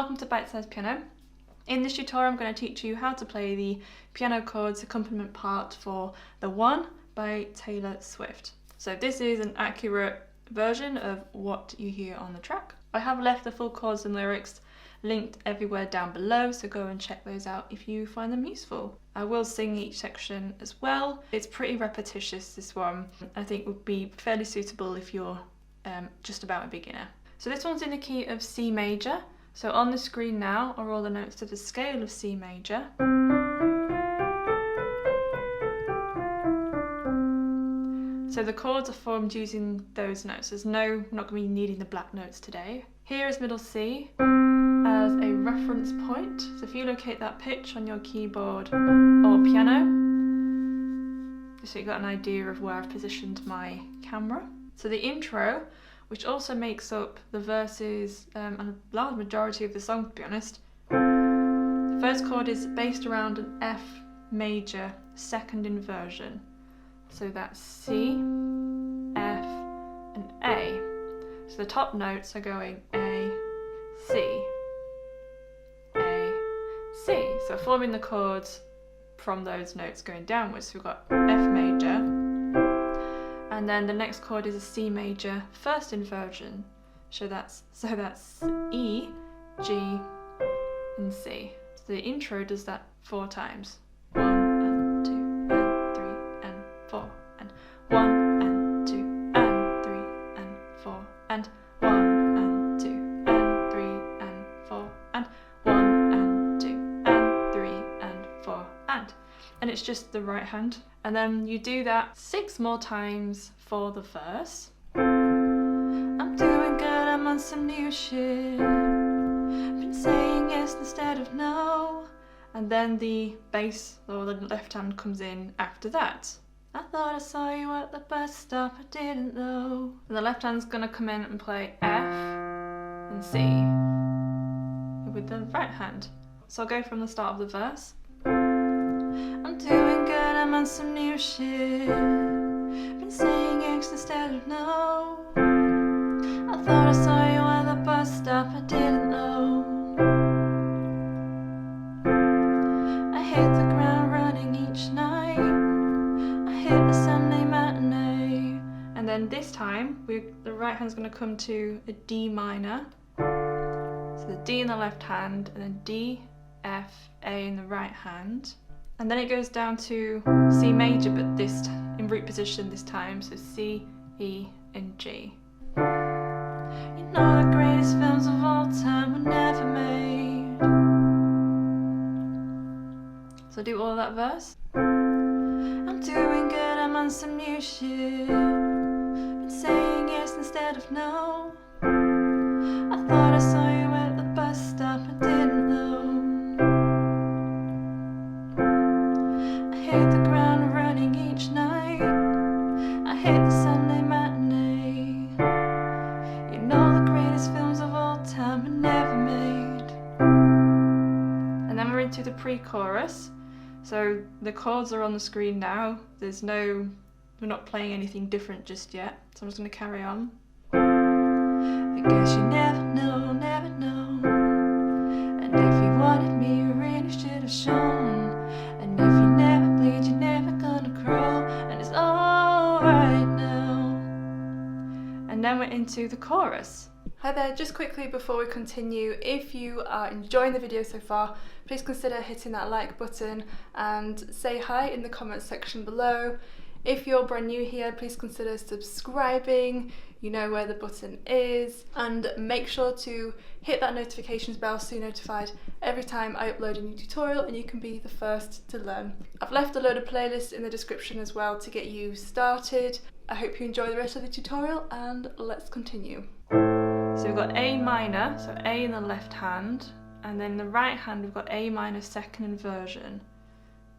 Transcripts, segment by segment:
welcome to Bitesize Piano. In this tutorial I'm going to teach you how to play the piano chords accompaniment part for The One by Taylor Swift. So this is an accurate version of what you hear on the track. I have left the full chords and lyrics linked everywhere down below, so go and check those out if you find them useful. I will sing each section as well. It's pretty repetitious, this one. I think would be fairly suitable if you're just about a beginner. So this one's in the key of C major. So on the screen now are all the notes to the scale of C major. So the chords are formed using those notes. There's not going to be needing the black notes today. Here is middle C as a reference point. So if you locate that pitch on your keyboard or piano, so you've got an idea of where I've positioned my camera. So the intro, which also makes up the verses and a large majority of the song, to be honest. The first chord is based around an F major second inversion. So that's C, F, and A. So the top notes are going A, C, A, C. So forming the chords from those notes going downwards. So we've got F major. And then the next chord is a C major first inversion. So that's E, G, and C. So the intro does that 4 times. 1 and 2 and 3 and 4 and 1 and 2 and 3 and 4 and 1 and 2 and 3 and 4 and 1 and 2 and 3 and 4 and it's just the right hand. And then you do that 6 more times for the verse. I'm doing good, I'm on some new shit. Been saying yes instead of no. And then the bass or the left hand comes in after that. I thought I saw you at the bus stop, I didn't though. And the left hand's gonna come in and play F and C with the right hand. So I'll go from the start of the verse. I'm doing good, I'm on some new shit. Been saying yes instead of no. I thought I saw you at the bus stop, I didn't know. I hit the ground running each night. I hit the Sunday matinee. And then this time, the right hand's going to come to a D minor. So the D in the left hand, and then D, F, A in the right hand. And then it goes down to C major, but in root position this time, so C, E, and G. You know the greatest films of all time were never made. So do all of that verse. I'm doing good, I'm on some new shit. Been saying yes instead of no. I thought I saw you at the bus stop, I didn't know. Hit the ground running each night. I hit the Sunday matinee. You know the greatest films of all time were never made. And then we're into the pre-chorus. So the chords are on the screen now. We're not playing anything different just yet. So I'm just going to carry on. I guess you never know, never know. And if you wanted me, you really should have shown. And if you never bleed, you're never gonna grow, and it's alright now. And then we're into the chorus. Hi there, just quickly before we continue, if you are enjoying the video so far, please consider hitting that like button and say hi in the comments section below. If you're brand new here, please consider subscribing. You know where the button is, and make sure to hit that notifications bell so you're notified every time I upload a new tutorial and you can be the first to learn. I've left a load of playlists in the description as well to get you started. I hope you enjoy the rest of the tutorial, and let's continue. So we've got A minor, so A in the left hand, and then in the right hand we've got A minor second inversion.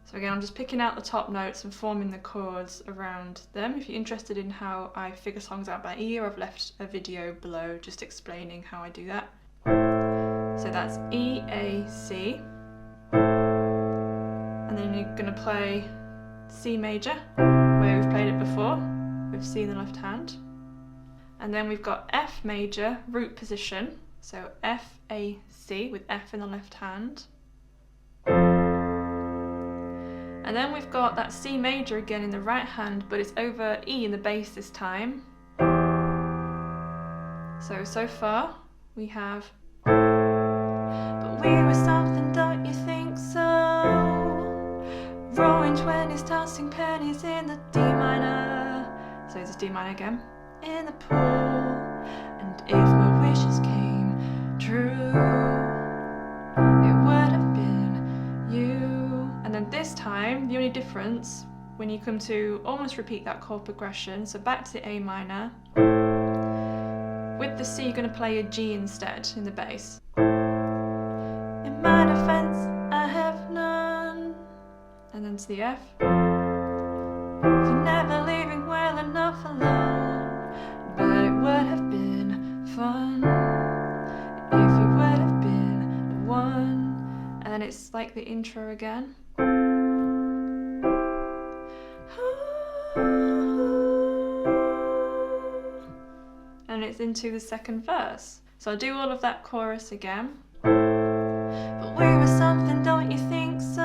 So again, I'm just picking out the top notes and forming the chords around them. If you're interested in how I figure songs out by ear, I've left a video below just explaining how I do that. So that's E, A, C. And then you're going to play C major, where we've played it before, with C in the left hand. And then we've got F major, root position. So F, A, C with F in the left hand. And then we've got that C major again in the right hand, but it's over E in the bass this time. So far we have, but we were something, don't you think so? Roaring 20s, tossing pennies in the D minor. So it's D minor again. In the pool, and if my wishes came true, it would have been you. And then this time, the only difference, when you come to almost repeat that chord progression, so back to the A minor, with the C you're going to play a G instead in the bass. In my defense, I have none. And then to the F. For never leaving well enough alone, but it would have been fun if you would have been the one. And then it's like the intro again. And it's into the second verse. So I'll do all of that chorus again. But we were something, don't you think so?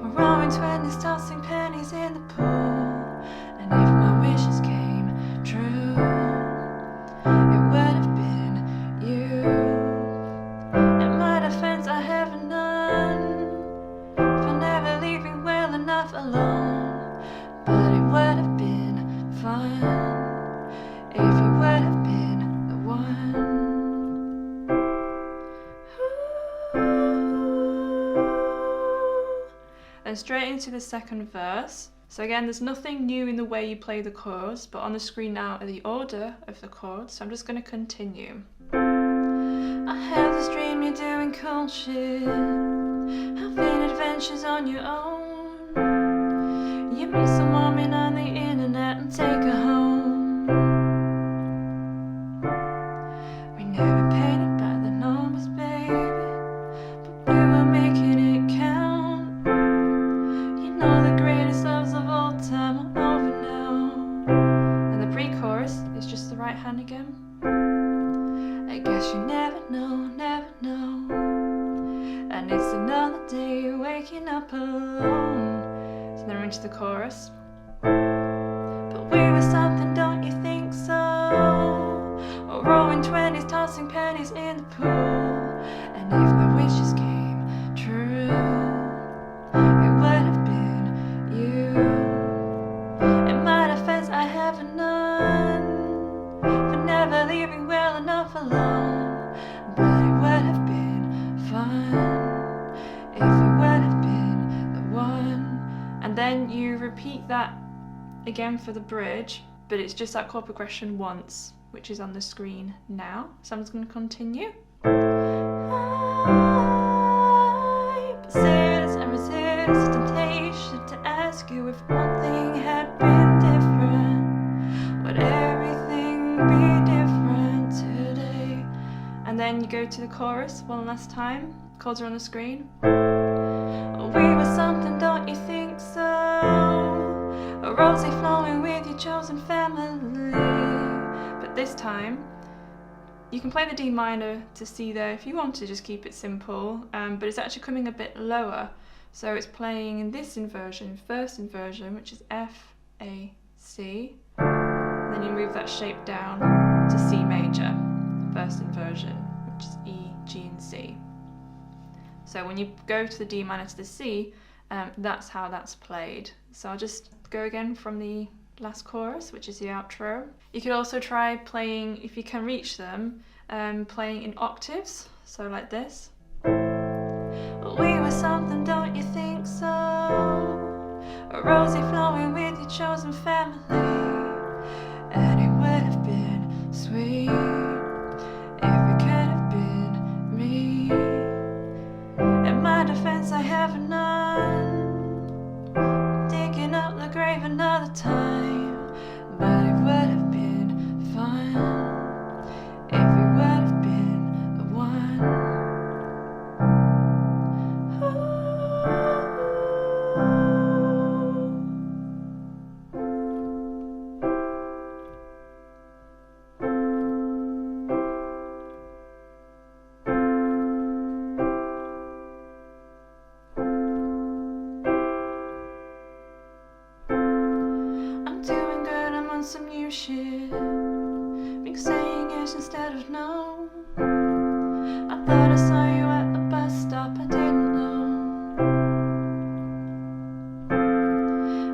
We're rolling 20s, tossing pennies in the pool. And if my wishes came true, it would have been you. In my defense, I have none for never leaving well enough alone. But it would have been fun if you would have been the one. And straight into the second verse. So again, there's nothing new in the way you play the chords, but on the screen now are the order of the chords, so I'm just going to continue. I have this dream you're doing cool shit, having adventures on your own. You meet some woman on the internet and take her home. We never painted by the numbers, baby, but we were making it count. You know the greatest loves of all time are over now. And the pre-chorus is just the right hand again. I guess you never know, never know. And it's another day waking up alone. So then we're into the chorus. But we were something, don't you think so? Or rolling 20s, tossing pennies in the pool. And if my wishes came true, it would have been you. In my defense, I have none for never leaving well enough alone. But it would have been fun if you would have been the one. And then you repeat that again for the bridge, but it's just that chord progression once, which is on the screen now. So I'm just going to continue. I persist and resist temptation to ask you if one thing had been different. Would everything be different today? And then you go to the chorus one last time. Chords are on the screen. We were something, don't you think so? A rosy flowing with your chosen family. But this time, you can play the D minor to C there if you want to just keep it simple, but it's actually coming a bit lower. So it's playing in this inversion, first inversion, which is F, A, C. And then you move that shape down to C major, first inversion, which is E, G, and C. So when you go to the D minor to the C, that's how that's played. So I'll just go again from the last chorus, which is the outro. You could also try playing, if you can reach them, playing in octaves, so like this. We were something, don't you think so? A rosy flowing with your chosen family. And it would have been sweet if it could have been me. In my defense, I have none. Digging up the grave another time. But it would have been fun if we would have been the one. some new shit. Been saying yes instead of no. I thought I saw you at the bus stop, I didn't know.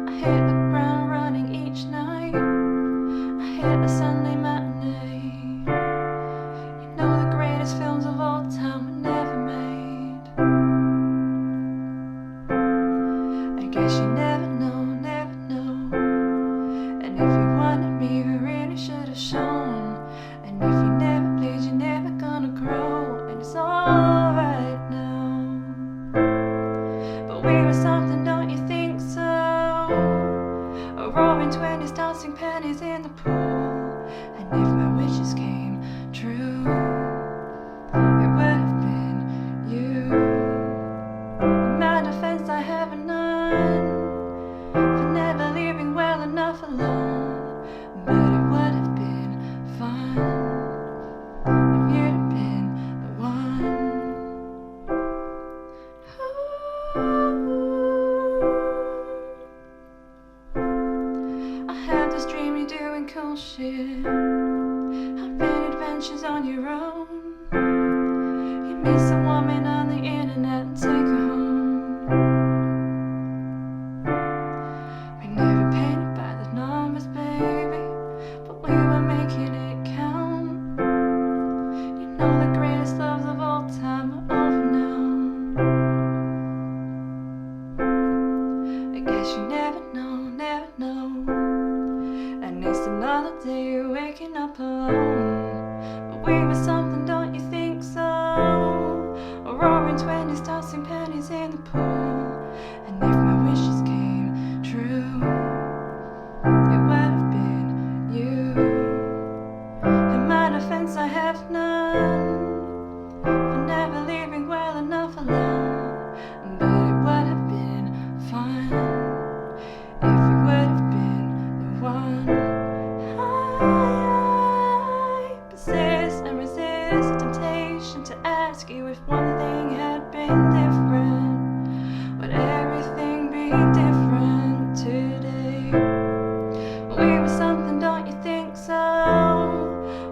I hit the ground running each night. I hit the Sunday matinee. You know the greatest films of all time were never made. I guess you never know, never know. And if you wanted me, you really should have shown. And if you never played, you're never gonna grow. And it's alright now. But we were something, don't you think so? A roaring 20s, dancing pennies in the pool. And if my wishes came true, it would have been you. In my defense, I have none for never leaving well enough alone. But it would have been fun if you'd have been the one. I had this dream you're doing cool shit, having adventures on your own. You meet some woman on the internet and take her home. We never painted by the numbers, baby, but we were making it count. You know the greatest loves of all time are over now. I guess you never know, never know. And it's another day waking up alone. But we were something, don't you think so? A roaring 20s, tossing pennies in the pool. And if my wishes came true, it would have been you. In my defense, I have none for never leaving well enough alone. But it would have been fun if you would have been the one. I persist and resist the temptation to ask you if one thing had been different. Would everything be different today? We were something, don't you think so?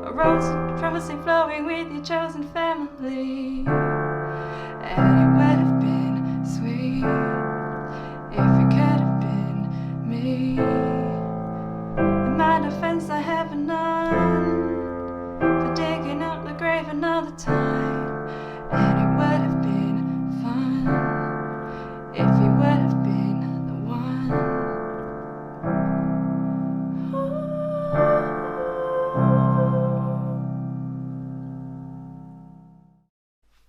A rosy flowing with your chosen family. And it would have been sweet if it could have been me. In my defense, I have none for digging up the grave another time. And it would have been fun if you would have been the one.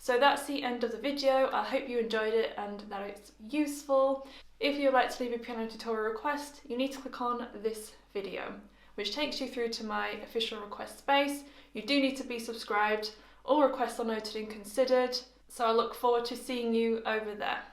So that's the end of the video. I hope you enjoyed it and that it's useful. If you would like to leave a piano tutorial request, you need to click on this video, which takes you through to my official request space. You do need to be subscribed. All requests are noted and considered, so I look forward to seeing you over there.